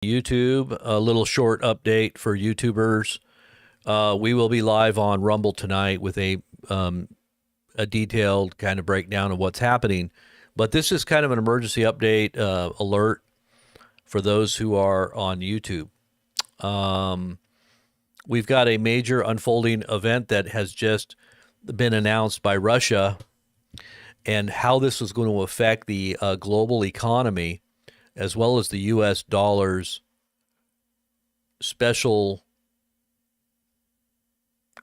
YouTube, a little short update for YouTubers. We will be live on Rumble tonight with a detailed kind of breakdown of what's happening. But this is kind of an emergency update alert for those who are on YouTube. We've got a major unfolding event that has just been announced by Russia, and how this is going to affect the global economy, as well as the U.S. dollar's special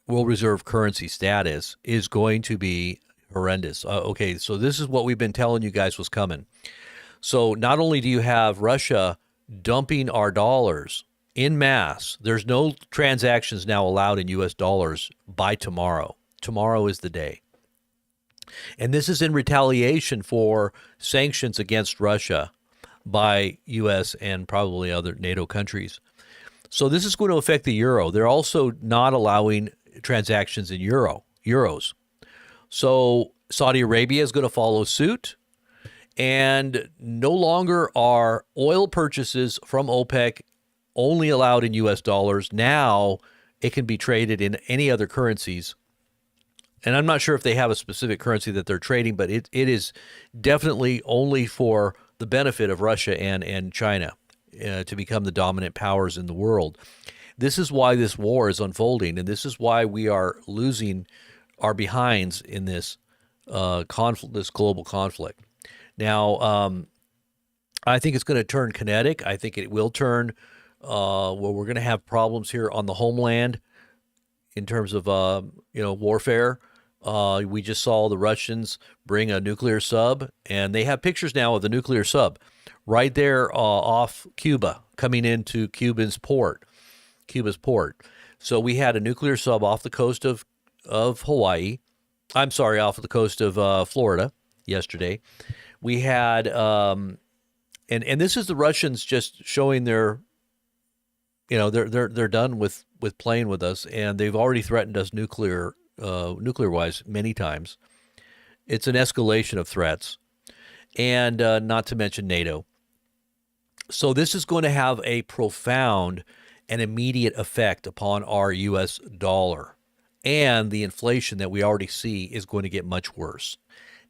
world reserve currency status, is going to be horrendous. Okay, so this is what we've been telling you guys was coming. So not only do you have Russia dumping our dollars in mass, there's no transactions now allowed in U.S. dollars by tomorrow. Tomorrow is the day. And this is in retaliation for sanctions against Russia by U.S. and probably other NATO countries. So this is going to affect the euro. They're also not allowing transactions in euros. So Saudi Arabia is going to follow suit, and no longer are oil purchases from OPEC only allowed in U.S. dollars. Now it can be traded in any other currencies. And I'm not sure if they have a specific currency that they're trading, but it is definitely only for the benefit of Russia and China to become the dominant powers in the world. This is why this war is unfolding, and this is why we are losing our behinds in this conflict, this global conflict. Now, I think it's going to turn kinetic. I think it will turn where we're going to have problems here on the homeland in terms of warfare. We just saw the Russians bring a nuclear sub, and they have pictures now of the nuclear sub right there off Cuba, coming into Cuba's port. So we had a nuclear sub off the coast of Hawaii. I'm sorry, off the coast of Florida yesterday. We had, and this is the Russians just showing their, they're done with playing with us, and they've already threatened us nuclear-wise many times. It's an escalation of threats, and not to mention NATO. So this is going to have a profound and immediate effect upon our U.S. dollar, and the inflation that we already see is going to get much worse.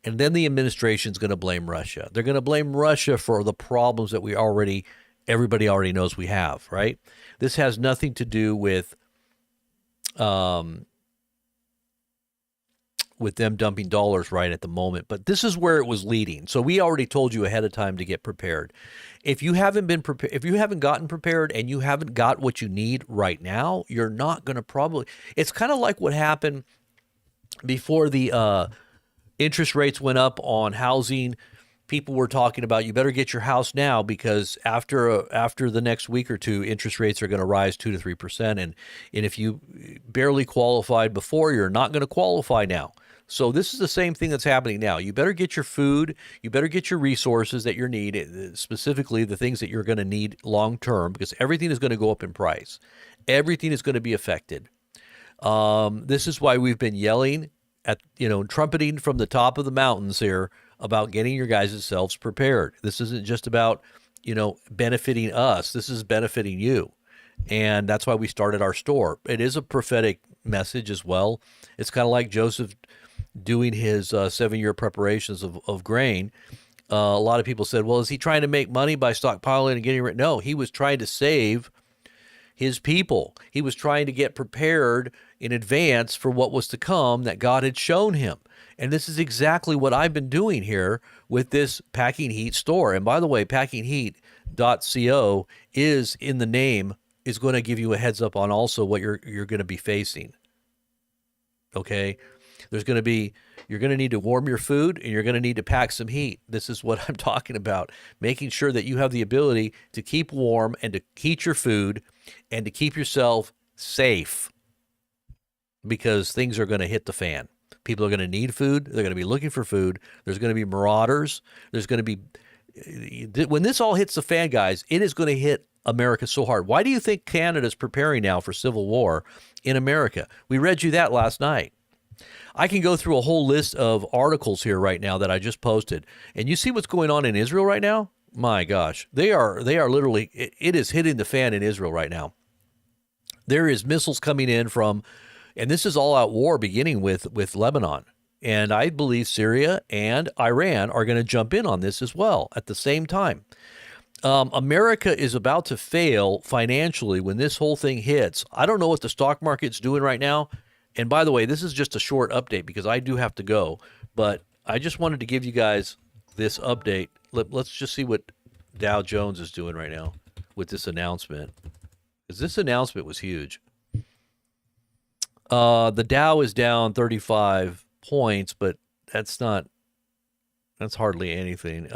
And then the administration is going to blame Russia. They're going to blame Russia for the problems that everybody already knows we have, right? This has nothing to do with them dumping dollars right at the moment, but this is where it was leading. So we already told you ahead of time to get prepared. If you haven't been prepared, if you haven't gotten prepared and you haven't got what you need right now, you're not going to probably. It's kind of like what happened before the interest rates went up on housing. People were talking about, you better get your house now, because after the next week or two, interest rates are going to rise 2 to 3%. And if you barely qualified before, you're not going to qualify now. So this is the same thing that's happening now. You better get your food. You better get your resources that you need, specifically the things that you're going to need long term, because everything is going to go up in price. Everything is going to be affected. This is why we've been yelling at, trumpeting from the top of the mountains here about getting your guys' selves prepared. This isn't just about, benefiting us. This is benefiting you. And that's why we started our store. It is a prophetic message as well. It's kind of like Joseph doing his 7-year preparations of grain. A lot of people said, well, is he trying to make money by stockpiling and getting rid? No, he was trying to save his people. He was trying to get prepared in advance for what was to come that God had shown him. And this is exactly what I've been doing here with this Packing Heat store. And by the way, packingheat.co is in the name, is going to give you a heads up on also what you're going to be facing. Okay? You're going to need to warm your food, and you're going to need to pack some heat. This is what I'm talking about, making sure that you have the ability to keep warm and to heat your food and to keep yourself safe, because things are going to hit the fan. People are going to need food. They're going to be looking for food. There's going to be marauders. There's going to be, when this all hits the fan, guys, it is going to hit America so hard. Why do you think Canada's preparing now for civil war in America? We read you that last night. I can go through a whole list of articles here right now that I just posted. And you see what's going on in Israel right now? My gosh, they are literally. It is hitting the fan in Israel right now. There is missiles coming in from, and this is all out war beginning with Lebanon. And I believe Syria and Iran are going to jump in on this as well at the same time. America is about to fail financially when this whole thing hits. I don't know what the stock market's doing right now. And by the way, this is just a short update because I do have to go. But I just wanted to give you guys this update. Let's just see what Dow Jones is doing right now with this announcement. Because this announcement was huge. The Dow is down 35 points, but that's hardly anything.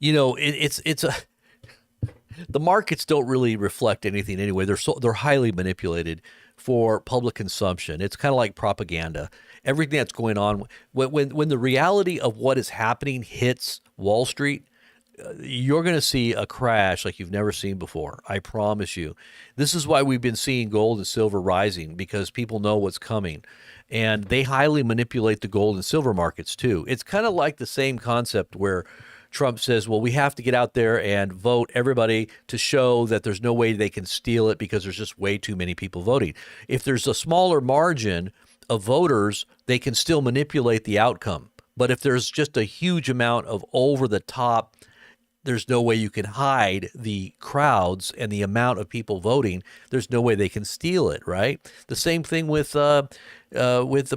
It's a the markets don't really reflect anything anyway. They're highly manipulated for public consumption. It's kind of like propaganda. Everything that's going on when the reality of what is happening hits Wall Street, you're going to see a crash like you've never seen before. I promise you. This is why we've been seeing gold and silver rising, because people know what's coming. And they highly manipulate the gold and silver markets too. It's kind of like the same concept where Trump says, well, we have to get out there and vote everybody to show that there's no way they can steal it because there's just way too many people voting. If there's a smaller margin of voters, they can still manipulate the outcome. But if there's just a huge amount of over the top, there's no way you can hide the crowds and the amount of people voting. There's no way they can steal it, right? The same thing with the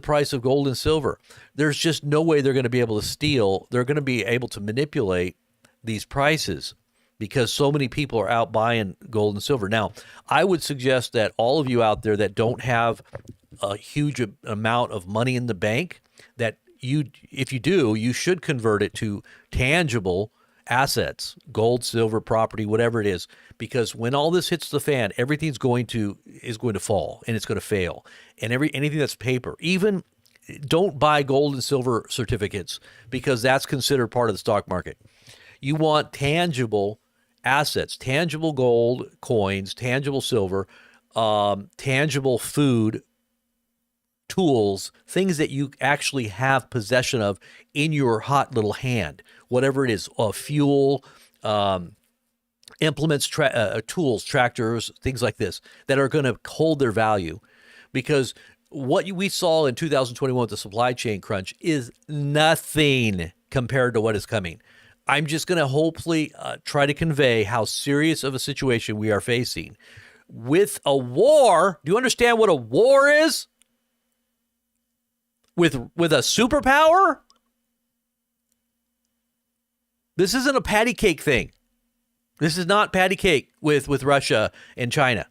price of gold and silver. There's just no way they're going to be able to steal. They're going to be able to manipulate these prices because so many people are out buying gold and silver. Now, I would suggest that all of you out there that don't have a huge amount of money in the bank, that if you do, you should convert it to tangible assets, gold, silver, property, whatever it is, because when all this hits the fan, everything's going to fall and it's going to fail. And anything that's paper, even don't buy gold and silver certificates because that's considered part of the stock market. You want tangible assets, tangible gold coins, tangible silver, tangible food, tools, things that you actually have possession of in your hot little hand, whatever it is, fuel, implements, tools, tractors, things like this that are going to hold their value. Because what we saw in 2021 with the supply chain crunch is nothing compared to what is coming. I'm just going to hopefully try to convey how serious of a situation we are facing with a war. Do you understand what a war is? With a superpower? This isn't a patty cake thing. This is not patty cake with Russia and China.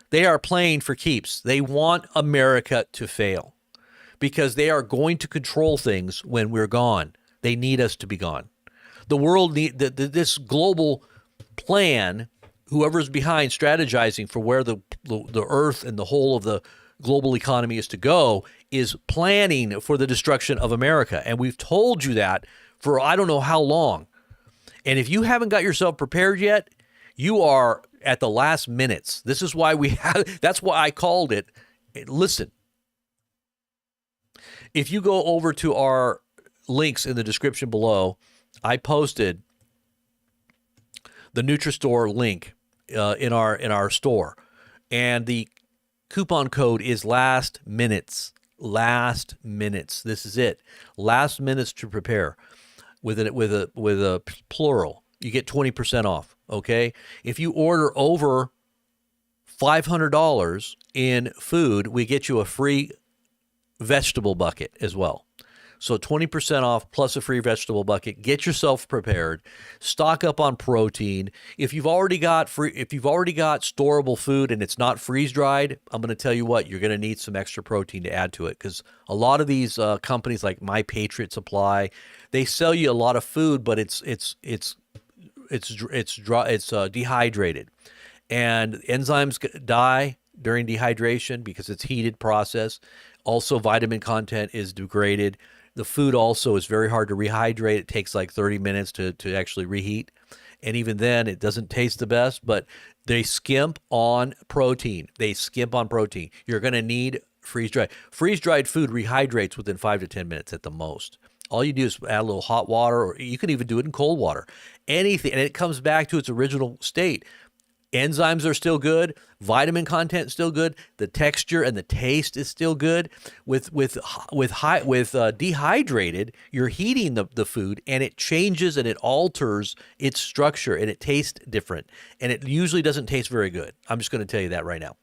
They are playing for keeps. They want America to fail because they are going to control things when we're gone. They need us to be gone. The world this global plan, whoever's behind strategizing for where the earth and the whole of the global economy is to go, is planning for the destruction of America. And we've told you that for I don't know how long. And if you haven't got yourself prepared yet, you are at the last minutes. This is why that's why I called it. Listen, if you go over to our links in the description below, I posted the NutriStore link in our store. And the coupon code is last minutes. Last minutes. This is it. Last minutes to prepare. With a plural, you get 20% off. Okay, if you order over $500 in food, we get you a free vegetable bucket as well. So 20% off plus a free vegetable bucket. Get yourself prepared. Stock up on protein. If you've already got storable food and it's not freeze dried, I'm going to tell you what, you're going to need some extra protein to add to it, because a lot of these companies like My Patriot Supply, they sell you a lot of food, but it's dehydrated, and enzymes die during dehydration because it's heated process. Also, vitamin content is degraded. The food also is very hard to rehydrate. It takes like 30 minutes to actually reheat. And even then, it doesn't taste the best, but they skimp on protein. You're going to need freeze-dried. Freeze-dried food rehydrates within 5 to 10 minutes at the most. All you do is add a little hot water, or you can even do it in cold water. Anything, and it comes back to its original state. Enzymes are still good. Vitamin content is still good. The texture and the taste is still good. With dehydrated, you're heating the food, and it changes and it alters its structure, and it tastes different. And it usually doesn't taste very good. I'm just going to tell you that right now.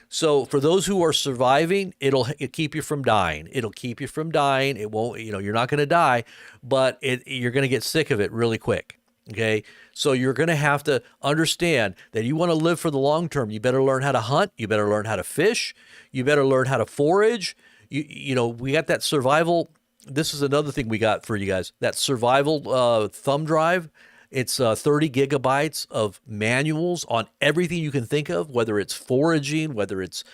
So for those who are surviving, it'll keep you from dying. It'll keep you from dying. It won't. You're not going to die, but you're going to get sick of it really quick. Okay, so you're going to have to understand that you want to live for the long term. You better learn how to hunt. You better learn how to fish. You better learn how to forage. We got that survival. This is another thing we got for you guys. That survival thumb drive. It's 30 gigabytes of manuals on everything you can think of, whether it's foraging, whether it's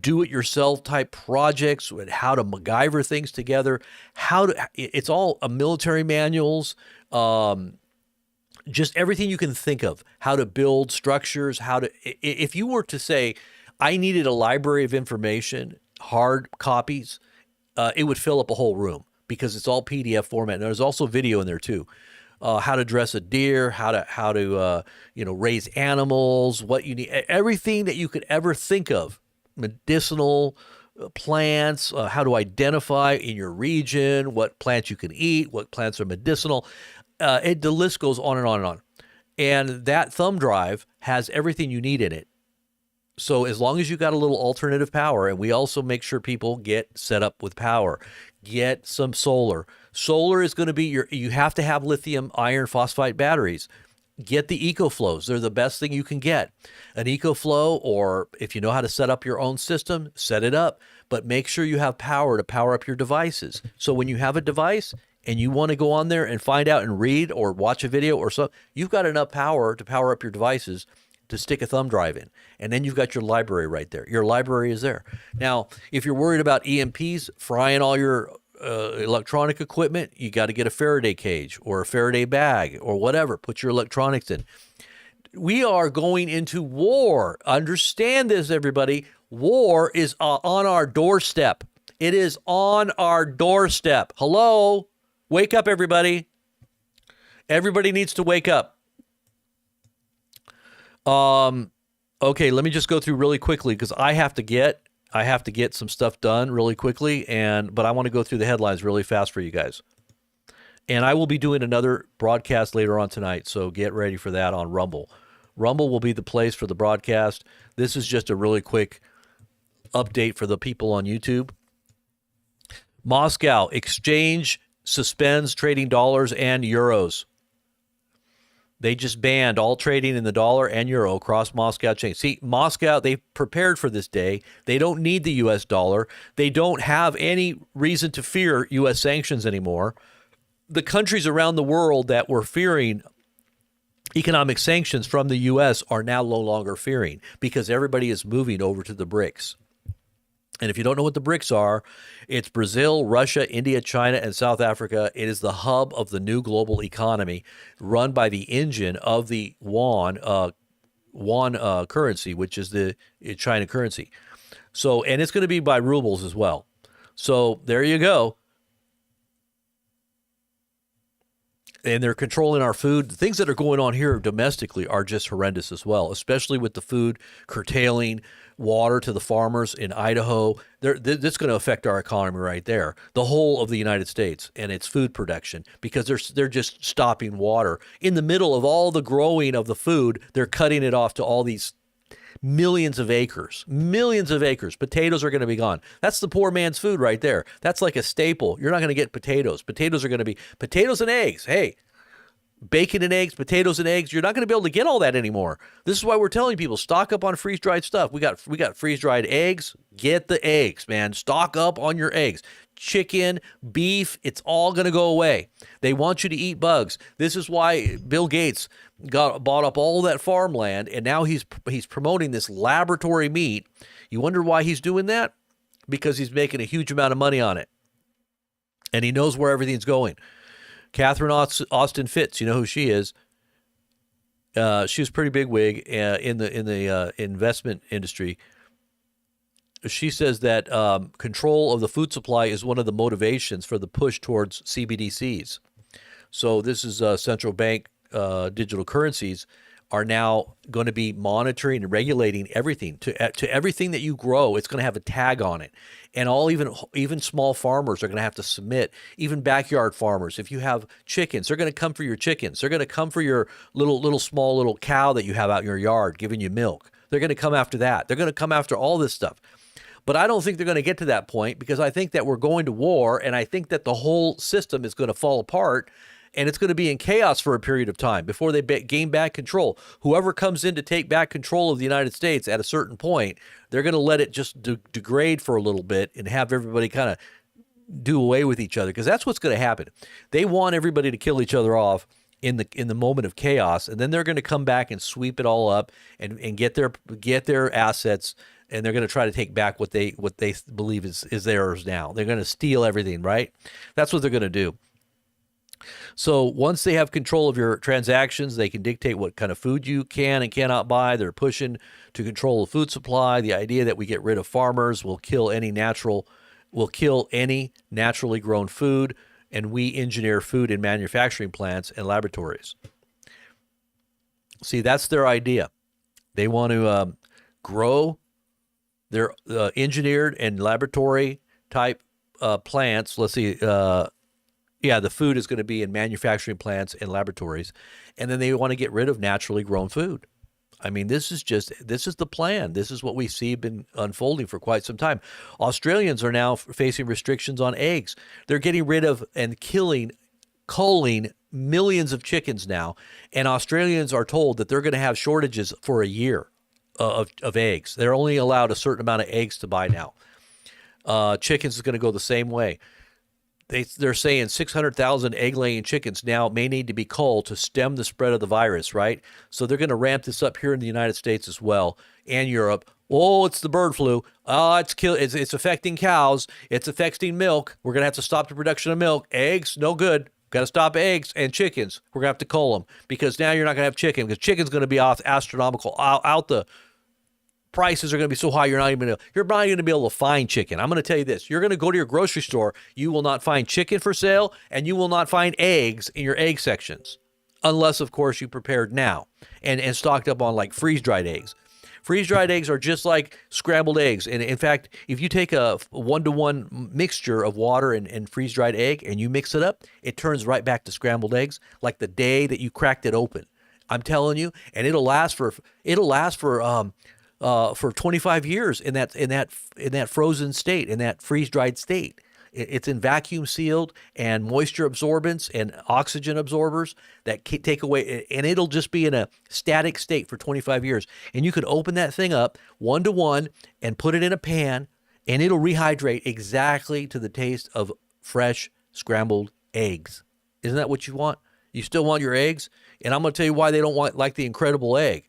do-it-yourself type projects, how to MacGyver things together. It's all military manuals. Just everything you can think of, how to build structures, if you were to say, I needed a library of information, hard copies, it would fill up a whole room because it's all PDF format. And there's also video in there too. How to dress a deer, how to raise animals, what you need, everything that you could ever think of, medicinal plants, how to identify in your region, what plants you can eat, what plants are medicinal. The list goes on and on and on. And that thumb drive has everything you need in it. So as long as you got a little alternative power, and we also make sure people get set up with power, get some solar. Solar is going to be you have to have lithium iron phosphide batteries. Get the EcoFlows. They're the best thing you can get. An EcoFlow, or if you know how to set up your own system, set it up. But make sure you have power to power up your devices. So when you have a device and you want to go on there and find out and read or watch a video or something, you've got enough power to power up your devices to stick a thumb drive in. And then you've got your library right there. Your library is there. Now, if you're worried about EMPs frying all your electronic equipment, you got to get a Faraday cage or a Faraday bag or whatever. Put your electronics in. We are going into war. Understand this, everybody. War is on our doorstep. It is on our doorstep. Hello? Wake up, everybody. Everybody needs to wake up. Okay, let me just go through really quickly because I have to get some stuff done really quickly, but I want to go through the headlines really fast for you guys. And I will be doing another broadcast later on tonight, so get ready for that on Rumble. Rumble will be the place for the broadcast. This is just a really quick update for the people on YouTube. Moscow exchange suspends trading dollars and euros. They just banned all trading in the dollar and euro across Moscow chain. See, Moscow, they prepared for this day. They don't need the U.S. dollar. They don't have any reason to fear U.S. sanctions anymore. The countries around the world that were fearing economic sanctions from the U.S. are now no longer fearing because everybody is moving over to the BRICS. And if you don't know what the BRICS are, it's Brazil, Russia, India, China, and South Africa. It is the hub of the new global economy run by the engine of the yuan currency, which is the China currency. So, and it's going to be by rubles as well. So there you go. And they're controlling our food. The things that are going on here domestically are just horrendous as well, especially with the food curtailing water to the farmers in Idaho. That's going to affect our economy right there, the whole of the United States and its food production, because they're just stopping water. In the middle of all the growing of the food, they're cutting it off to all these millions of acres. Potatoes are going to be gone. That's the poor man's food right there. That's like a staple. You're not going to get potatoes. Potatoes are going to be potatoes and eggs. Hey, bacon and eggs, potatoes and eggs. You're not going to be able to get all that anymore. This is why we're telling people stock up on freeze-dried stuff. We got freeze-dried eggs. Get the eggs, man. Stock up on your eggs. Chicken, beef, it's all going to go away. They want you to eat bugs. This is why Bill Gates bought up all that farmland, and now he's promoting this laboratory meat. You wonder why he's doing that? Because he's making a huge amount of money on it, and he knows where everything's going. Catherine Austin Fitts, you know who she is. She was pretty big wig in the investment industry. she says that control of the food supply is one of the motivations for the push towards CBDCs. So this is central bank digital currencies are now going to be monitoring and regulating everything to everything that you grow. It's going to have a tag on it, and even small farmers are going to have to submit. Even backyard farmers, if you have chickens, they're going to come for your chickens. They're going to come for your small little cow that you have out in your yard giving you milk. They're going to come after that. They're going to come after all this stuff. But I don't think they're going to get to that point, because I think that we're going to war, and I think that the whole system is going to fall apart. And it's going to be in chaos for a period of time before they gain back control. Whoever comes in to take back control of the United States at a certain point, they're going to let it just degrade for a little bit and have everybody kind of do away with each other, because that's what's going to happen. They want everybody to kill each other off in the moment of chaos, and then they're going to come back and sweep it all up and get their assets, and they're going to try to take back what they believe is theirs now. They're going to steal everything, right? That's what they're going to do. So once they have control of your transactions, they can dictate what kind of food you can and cannot buy. They're pushing to control the food supply. The idea that we get rid of farmers will kill any naturally grown food, and we engineer food in manufacturing plants and laboratories. See, that's their idea. They want to grow their engineered and laboratory type plants. Let's see. The food is going to be in manufacturing plants and laboratories, and then they want to get rid of naturally grown food. I mean, this is the plan. This is what we see been unfolding for quite some time. Australians are now facing restrictions on eggs. They're getting rid of and culling millions of chickens now, and Australians are told that they're going to have shortages for a year of eggs. They're only allowed a certain amount of eggs to buy now. Chickens is going to go the same way. They're saying 600,000 egg-laying chickens now may need to be culled to stem the spread of the virus, right? So they're going to ramp this up here in the United States as well, and Europe. Oh, it's the bird flu. It's affecting cows. It's affecting milk. We're going to have to stop the production of milk. Eggs, no good. Got to stop eggs and chickens. We're going to have to cull them, because now you're not going to have chicken, because chicken's going to be off astronomical out the prices are going to be so high you're not going to be able to find chicken. I'm going to tell you this. You're going to go to your grocery store. You will not find chicken for sale, and you will not find eggs in your egg sections, unless, of course, you prepared now and stocked up on like freeze-dried eggs. Freeze-dried eggs are just like scrambled eggs. And in fact, if you take a 1-to-1 mixture of water and freeze-dried egg and you mix it up, it turns right back to scrambled eggs like the day that you cracked it open. I'm telling you, and it'll last for 25 years in that frozen state, in that freeze-dried state. It's in vacuum sealed and moisture absorbents and oxygen absorbers that take away, and it'll just be in a static state for 25 years. And you could open that thing up 1-to-1 and put it in a pan, and it'll rehydrate exactly to the taste of fresh scrambled eggs. Isn't that what you want? You still want your eggs? And I'm going to tell you why they don't like the Incredible Egg.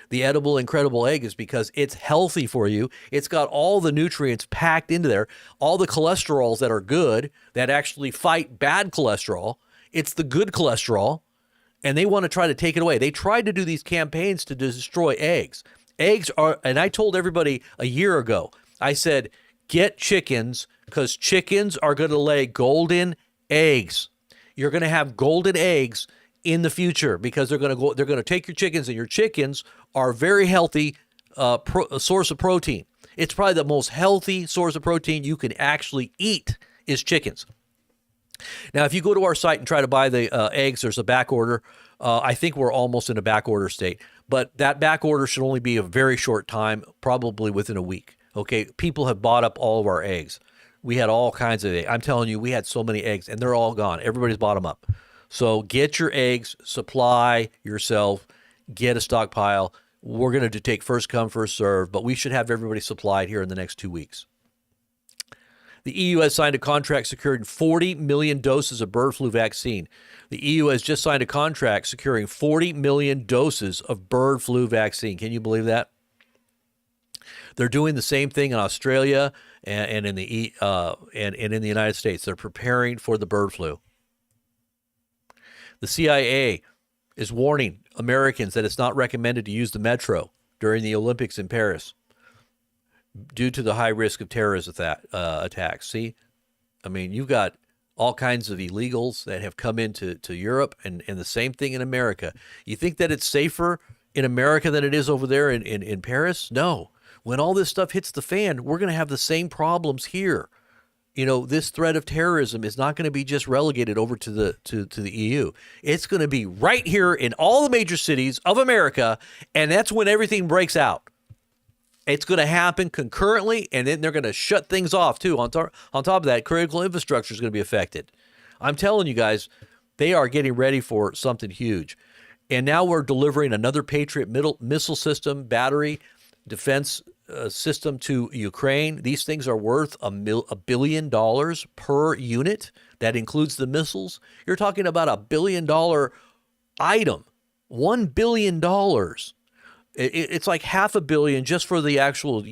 The edible Incredible Egg is because it's healthy for you. It's got all the nutrients packed into there, all the cholesterols that are good, that actually fight bad cholesterol. It's the good cholesterol, and they want to try to take it away. They tried to do these campaigns to destroy eggs. Eggs are, and I told everybody a year ago, I said, get chickens, because chickens are going to lay golden eggs. You're going to have golden eggs in the future, because they're going to take your chickens, and your chickens are very healthy source of protein. It's probably the most healthy source of protein you can actually eat is chickens. Now, if you go to our site and try to buy the eggs, there's a back order. I think we're almost in a back order state, but that back order should only be a very short time, probably within a week. Okay, people have bought up all of our eggs. We had all kinds of eggs. I'm telling you, we had so many eggs, and they're all gone. Everybody's bought them up. So get your eggs, supply yourself, get a stockpile. We're going to take first come, first serve, but we should have everybody supplied here in the next 2 weeks. The EU has signed a contract securing 40 million doses of bird flu vaccine. The EU has just signed a contract securing 40 million doses of bird flu vaccine. Can you believe that? They're doing the same thing in Australia and in the United States. They're preparing for the bird flu. The CIA is warning Americans that it's not recommended to use the metro during the Olympics in Paris. due to the high risk of terrorist attacks. See, I mean, you've got all kinds of illegals that have come into Europe, and the same thing in America. You think that it's safer in America than it is over there in Paris? No. When all this stuff hits the fan, we're going to have the same problems here. You know, this threat of terrorism is not going to be just relegated over to the EU. It's going to be right here in all the major cities of America, and that's when everything breaks out. It's going to happen concurrently, and then they're going to shut things off, too. On top of that, critical infrastructure is going to be affected. I'm telling you guys, they are getting ready for something huge. And now we're delivering another Patriot missile system, battery, defense system to Ukraine. These things are worth $1 billion per unit. That includes the missiles. You're talking about $1 billion item. $1 billion. It's like $500 million just for the actual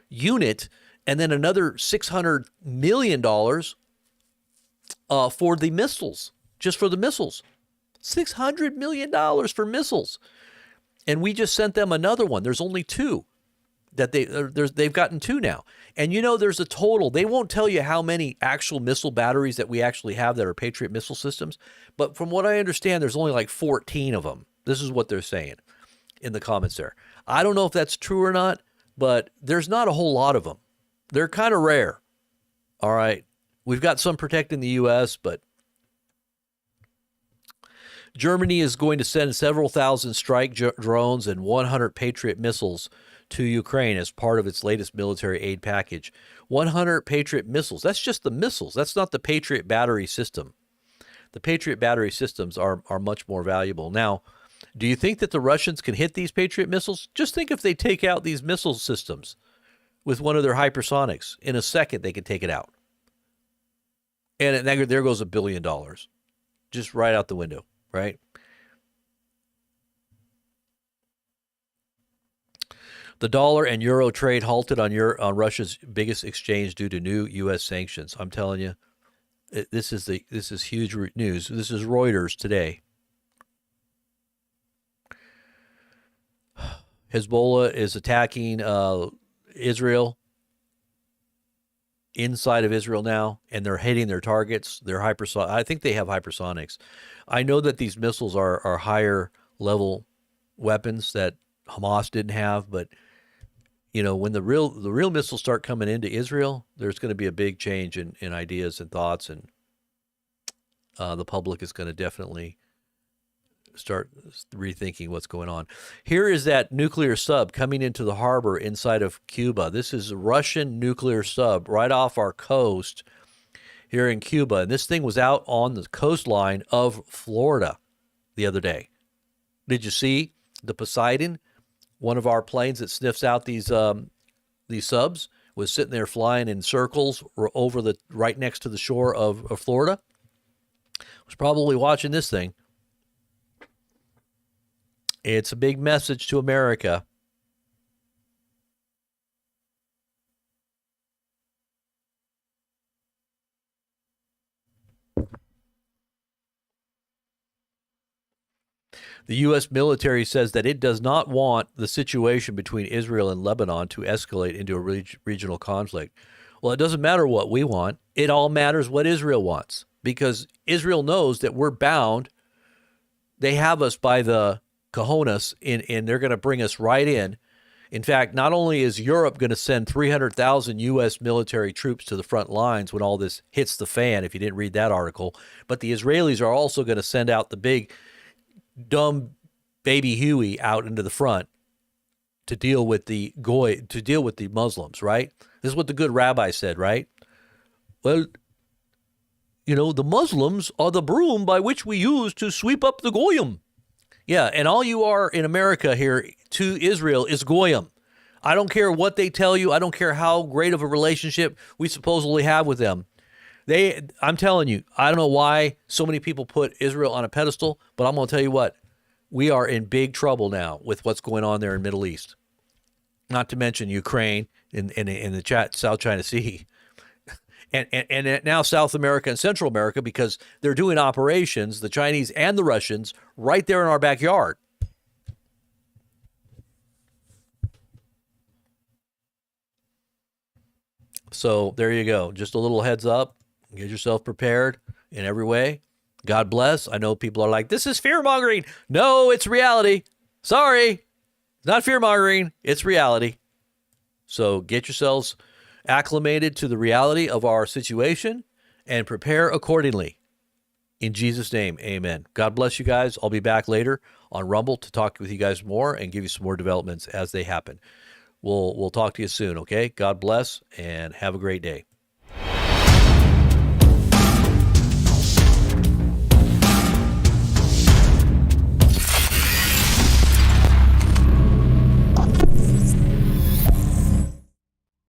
unit, and then another $600 million for the missiles, just for the missiles. $600 million for missiles. And we just sent them another one. There's only two that they've gotten two now. And you know, there's a total. They won't tell you how many actual missile batteries that we actually have that are Patriot missile systems. But from what I understand, there's only like 14 of them. This is what they're saying in the comments there. I don't know if that's true or not, but there's not a whole lot of them. They're kind of rare. All right. We've got some protecting the U.S., but Germany is going to send several thousand strike drones and 100 Patriot missiles to Ukraine as part of its latest military aid package. 100 Patriot missiles. That's just the missiles. That's not the Patriot battery system. The Patriot battery systems are much more valuable. Now, do you think that the Russians can hit these Patriot missiles? Just think if they take out these missile systems with one of their hypersonics. In a second, they can take it out. And there goes $1 billion. Just right out the window, right? The dollar and euro trade halted on Russia's biggest exchange due to new U.S. sanctions. I'm telling you, this is huge news. This is Reuters today. Hezbollah is attacking Israel, inside of Israel now, and they're hitting their targets. They're hypersonic. I think they have hypersonics. I know that these missiles are higher level weapons that Hamas didn't have, but you know, when the real missiles start coming into Israel, there's going to be a big change in ideas and thoughts, and the public is going to definitely start rethinking what's going on. Here is that nuclear sub coming into the harbor inside of Cuba. This is a Russian nuclear sub right off our coast here in Cuba. And this thing was out on the coastline of Florida the other day. Did you see the Poseidon? One of our planes that sniffs out these subs was sitting there flying in circles over right next to the shore of Florida. Was probably watching this thing. It's a big message to America. The U.S. military says that it does not want the situation between Israel and Lebanon to escalate into a regional conflict. Well, it doesn't matter what we want. It all matters what Israel wants, because Israel knows that we're bound. They have us by the cojones, and they're going to bring us right in. In fact, not only is Europe going to send 300,000 U.S. military troops to the front lines when all this hits the fan, if you didn't read that article, but the Israelis are also going to send out the big, dumb baby Huey out into the front to deal with the Muslims, right? This is what the good rabbi said, right? Well, you know, the Muslims are the broom by which we use to sweep up the goyim. Yeah, and all you are in America here to Israel is goyim. I don't care what they tell you. I don't care how great of a relationship we supposedly have with them. I'm telling you, I don't know why so many people put Israel on a pedestal, but I'm going to tell you what, we are in big trouble now with what's going on there in Middle East. Not to mention Ukraine in the South China Sea. And now South America and Central America, because they're doing operations, the Chinese and the Russians, right there in our backyard. So there you go. Just a little heads up. Get yourself prepared in every way. God bless. I know people are like, this is fear-mongering. No, it's reality. Sorry. It's not fear-mongering. It's reality. So get yourselves acclimated to the reality of our situation and prepare accordingly. In Jesus' name, amen. God bless you guys. I'll be back later on Rumble to talk with you guys more and give you some more developments as they happen. We'll talk to you soon, okay? God bless and have a great day.